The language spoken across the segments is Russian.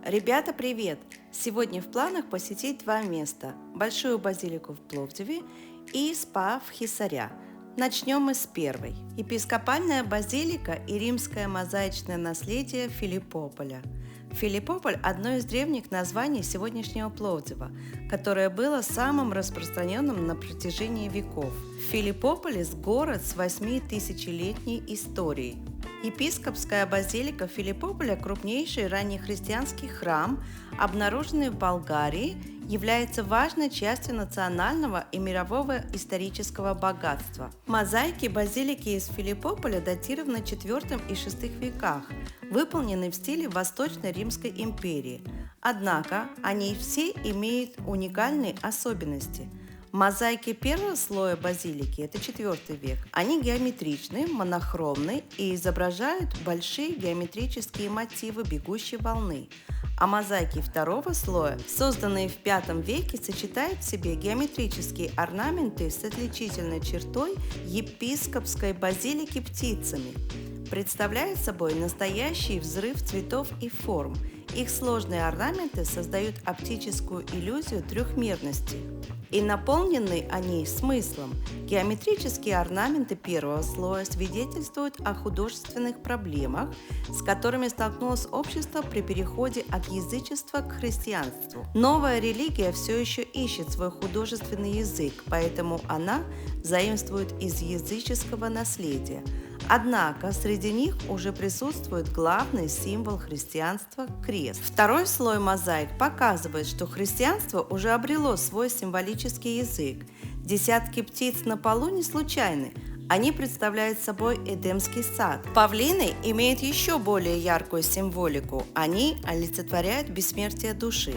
Ребята, привет! Сегодня в планах посетить два места – Большую базилику в Пловдиве и СПА в Хисаря. Начнем мы с первой. Епископальная базилика и римское мозаичное наследие Филиппополя. Филиппополь – одно из древних названий сегодняшнего Пловдива, которое было самым распространенным на протяжении веков. Филиппополис – город с 8000-летней историей. Епископская базилика Филиппополя, крупнейший раннехристианский храм, обнаруженный в Болгарии, является важной частью национального и мирового исторического богатства. Мозаики базилики из Филиппополя датированы IV и VI веках, выполнены в стиле Восточной Римской империи. Однако они все имеют уникальные особенности. Мозаики первого слоя базилики – это IV век. Они геометричны, монохромны и изображают большие геометрические мотивы бегущей волны. А мозаики второго слоя, созданные в V веке, сочетают в себе геометрические орнаменты с отличительной чертой епископской базилики птицами. Представляют собой настоящий взрыв цветов и форм. Их сложные орнаменты создают оптическую иллюзию трехмерности. И наполнены они смыслом. Геометрические орнаменты первого слоя свидетельствуют о художественных проблемах, с которыми столкнулось общество при переходе от язычества к христианству. Новая религия все еще ищет свой художественный язык, поэтому она заимствует из языческого наследия. Однако среди них уже присутствует главный символ христианства – крест. Второй слой мозаик показывает, что христианство уже обрело свой символический язык. Десятки птиц на полу не случайны. Они представляют собой Эдемский сад. Павлины имеют еще более яркую символику. Они олицетворяют бессмертие души.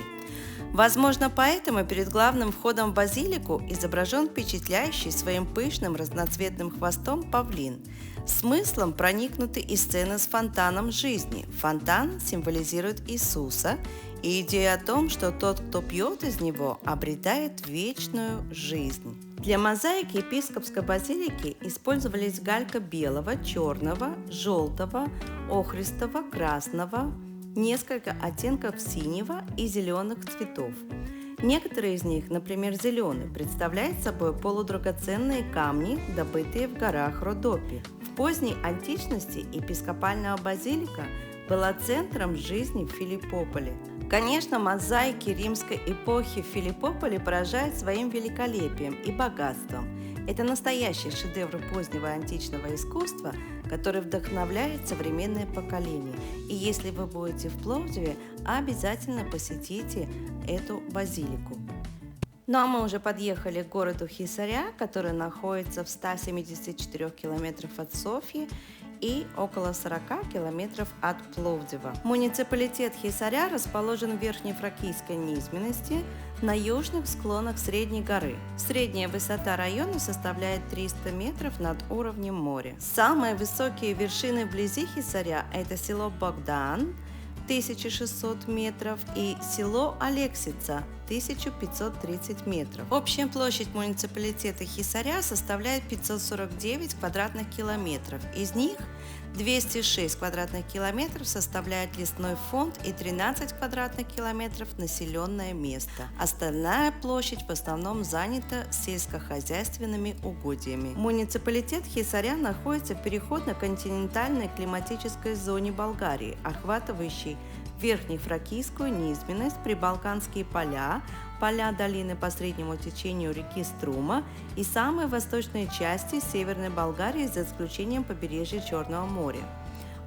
Возможно, поэтому перед главным входом в базилику изображен впечатляющий своим пышным разноцветным хвостом павлин. Смыслом проникнуты и сцены с фонтаном жизни. Фонтан символизирует Иисуса и идею о том, что тот, кто пьет из него, обретает вечную жизнь. Для мозаики епископской базилики использовались галька белого, черного, желтого, охристого, красного, несколько оттенков синего и зеленых цветов. Некоторые из них, например, зеленый, представляют собой полудрагоценные камни, добытые в горах Родопи. В поздней античности епископальная базилика была центром жизни в Филиппополе. Конечно, мозаики римской эпохи в Филиппополе поражают своим великолепием и богатством. Это настоящий шедевр позднего античного искусства, который вдохновляет современное поколение. И если вы будете в Пловдиве, обязательно посетите эту базилику. Ну а мы уже подъехали к городу Хисаря, который находится в 174 километрах от Софьи и около 40 километров от Пловдива. Муниципалитет Хисаря расположен в Верхнефракийской низменности на южных склонах Средней горы. Средняя высота района составляет 300 метров над уровнем моря. Самые высокие вершины вблизи Хисаря – это село Богдан, 1600 метров, и село Алексица, 1530 метров. Общая площадь муниципалитета Хисаря составляет 549 квадратных километров. Из них 206 квадратных километров составляет лесной фонд и 13 квадратных километров населенное место. Остальная площадь в основном занята сельскохозяйственными угодьями. Муниципалитет Хисаря находится в переходно-континентальной климатической зоне Болгарии, охватывающей Верхнефракийскую низменность, Прибалканские поля, поля долины по среднему течению реки Струма и самые восточные части Северной Болгарии, за исключением побережья Черного моря.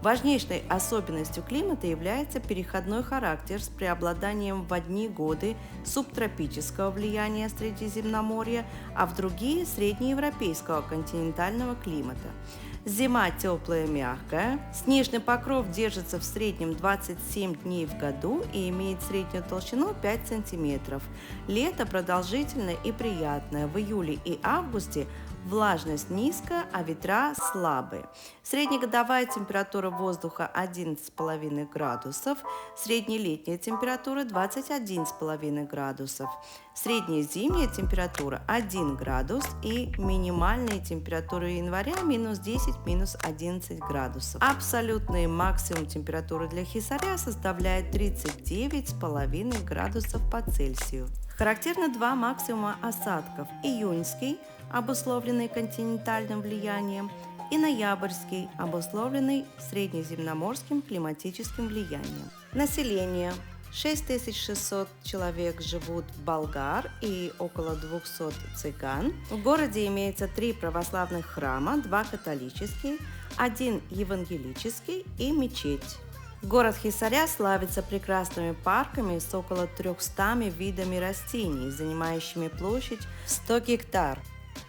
Важнейшей особенностью климата является переходной характер с преобладанием в одни годы субтропического влияния Средиземноморья, а в другие – среднеевропейского континентального климата. Зима теплая и мягкая. Снежный покров держится в среднем 27 дней в году и имеет среднюю толщину 5 см. Лето продолжительное и приятное. В июле и августе Влажность низкая, а ветра слабые. Среднегодовая температура воздуха 11,5 градусов, среднелетняя температура 21,5 градусов, средняя зимняя температура 1 градус и минимальная температура января минус 10, минус 11 градусов. Абсолютный максимум температуры для Хисаря составляет 39,5 градусов по Цельсию. Характерно два максимума осадков – июньский, обусловленный континентальным влиянием, и ноябрьский, обусловленный среднеземноморским климатическим влиянием. Население. 6600 человек живут в болгар и около 200 цыган. В городе имеется 3 православных храма, 2 католические, 1 евангелический и мечеть. Город Хисаря славится прекрасными парками с около 300 видами растений, занимающими площадь в 100 гектар.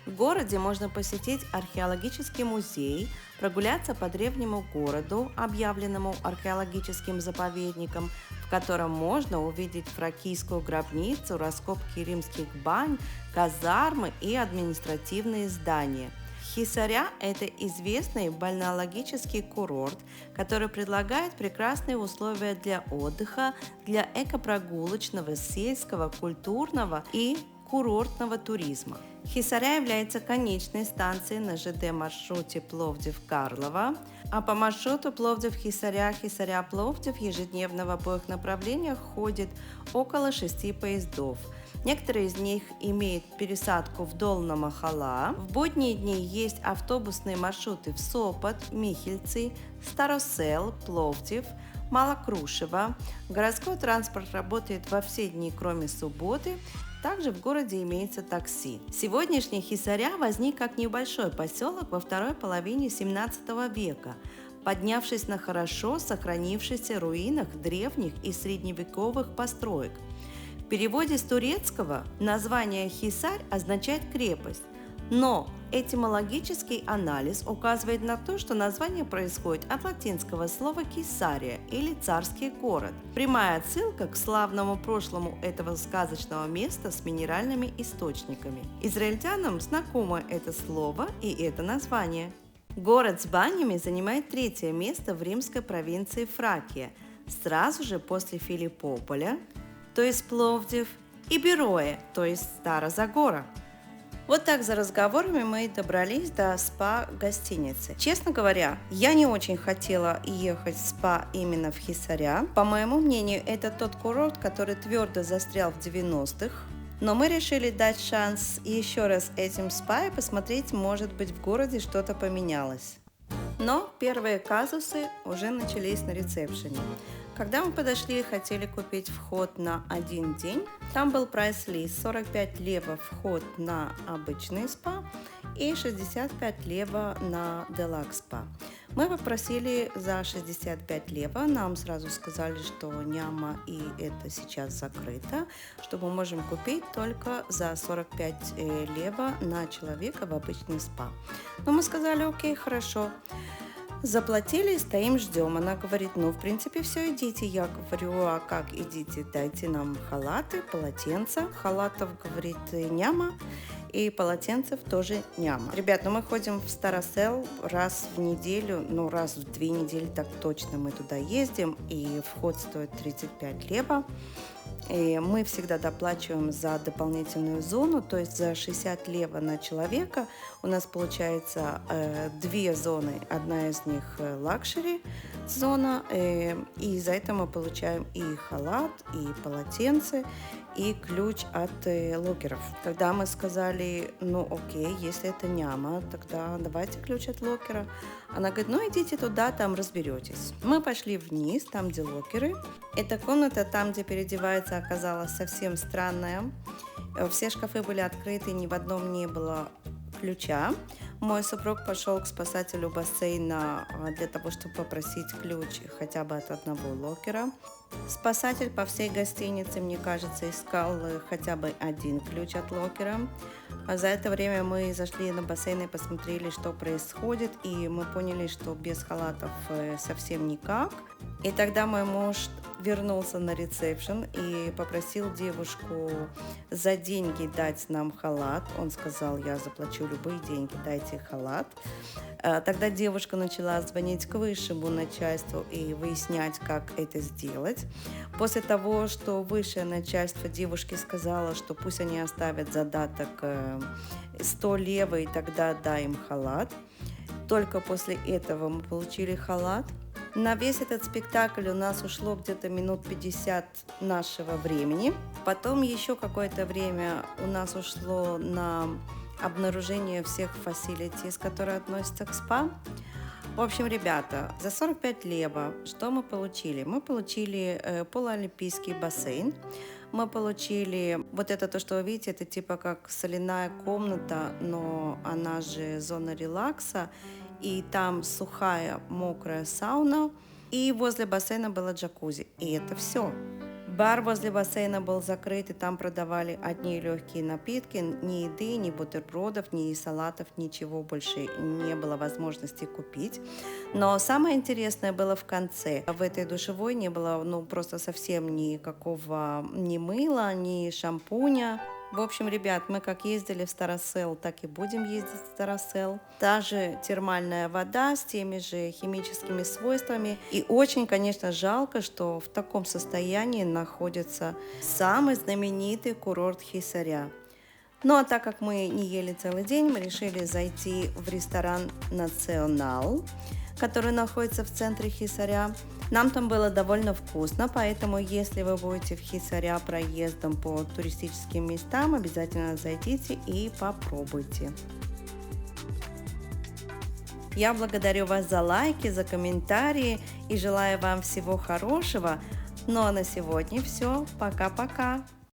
В городе можно посетить археологический музей, прогуляться по древнему городу, объявленному археологическим заповедником, в котором можно увидеть фракийскую гробницу, раскопки римских бань, казармы и административные здания. Хисаря – это известный бальнеологический курорт, который предлагает прекрасные условия для отдыха, для экопрогулочного, сельского, культурного и курортного туризма. Хисаря является конечной станцией на ЖД-маршруте Пловдив-Карлово, а по маршруту Пловдив-Хисаря, Хисаря-Пловдив ежедневно в обоих направлениях ходит около 6 поездов. Некоторые из них имеют пересадку в Долна-Махала. В будние дни есть автобусные маршруты в Сопот, Михельцы, Старосел, Пловдив, Малокрушево. Городской транспорт работает во все дни, кроме субботы. Также в городе имеется такси. Сегодняшний Хисаря возник как небольшой поселок во второй половине 17 века, поднявшись на хорошо сохранившихся руинах древних и средневековых построек. В переводе с турецкого название Хисарь означает крепость, но этимологический анализ указывает на то, что название происходит от латинского слова «кесария» или «царский город». Прямая отсылка к славному прошлому этого сказочного места с минеральными источниками. Израильтянам знакомо это слово и это название. Город с банями занимает 3-е место в римской провинции Фракия, сразу же после Филиппополя, то есть Пловдив, и Бероя, то есть Стара-Загора. Вот так за разговорами мы добрались до спа-гостиницы. Честно говоря, я не очень хотела ехать в спа именно в Хисаря. По моему мнению, это тот курорт, который твердо застрял в 90-х. Но мы решили дать шанс еще раз этим спа и посмотреть, может быть, в городе что-то поменялось. Но первые казусы уже начались на ресепшене. Когда мы подошли и хотели купить вход на один день, там был прайс-лист 45 лева вход на обычный спа и 65 лева на делакс спа. Мы попросили за 65 лева, нам сразу сказали, что няма и это сейчас закрыто, что мы можем купить только за 45 лева на человека в обычный спа. Но мы сказали, окей, хорошо. Заплатили, стоим, ждем. Она говорит, ну, в принципе, все, идите. Я говорю, а как идите? Дайте нам халаты, полотенца. Халатов, говорит, няма. И полотенцев тоже няма. Ребят, ну мы ходим в Старосел раз в неделю, ну раз в 2 недели так точно мы туда ездим. И вход стоит 35 лева. И мы всегда доплачиваем за дополнительную зону, то есть за 60 лева на человека у нас получается 2 зоны, одна из них лакшери зона, и за это мы получаем и халат, и полотенце, и ключ от локеров. Тогда мы сказали, ну окей, если это няма, тогда давайте ключ от локера. Она говорит, ну идите туда, там разберетесь. Мы пошли вниз, там где локеры. Эта комната, там где переодевается, оказалась совсем странная. Все шкафы были открыты, ни в одном не было ключа. Мой супруг пошел к спасателю бассейна для того, чтобы попросить ключ хотя бы от одного локера. Спасатель по всей гостинице, мне кажется, искал хотя бы один ключ от локера. А за это время мы зашли на бассейн и посмотрели, что происходит, и мы поняли, что без халатов совсем никак. И тогда мой муж вернулся на ресепшн и попросил девушку за деньги дать нам халат. Он сказал, я заплачу любые деньги, дайте халат. Тогда девушка начала звонить к высшему начальству и выяснять, как это сделать. После того, что высшее начальство девушке сказала, что пусть они оставят задаток 100 лева, и тогда дай им халат. Только после этого мы получили халат. На весь этот спектакль у нас ушло где-то минут 50 нашего времени. Потом еще какое-то время у нас ушло на обнаружение всех facilities, которые относятся к спа. В общем, ребята, за 45 лева что мы получили? Мы получили полуолимпийский бассейн. Мы получили вот это, то, что вы видите, это типа как соляная комната, но она же зона релакса. И там сухая, мокрая сауна. И возле бассейна было джакузи. И это все. Бар возле бассейна был закрыт, и там продавали одни легкие напитки, ни еды, ни бутербродов, ни салатов, ничего больше не было возможности купить. Но самое интересное было в конце. В этой душевой не было просто совсем никакого ни мыла, ни шампуня. В общем, ребят, мы как ездили в Старосел, так и будем ездить в Старосел. Та же термальная вода с теми же химическими свойствами. И очень, конечно, жалко, что в таком состоянии находится самый знаменитый курорт Хисаря. Ну а так как мы не ели целый день, мы решили зайти в ресторан «Национал», который находится в центре Хисаря. Нам там было довольно вкусно, поэтому если вы будете в Хисаря проездом по туристическим местам, обязательно зайдите и попробуйте. Я благодарю вас за лайки, за комментарии и желаю вам всего хорошего. Ну а на сегодня все. Пока-пока.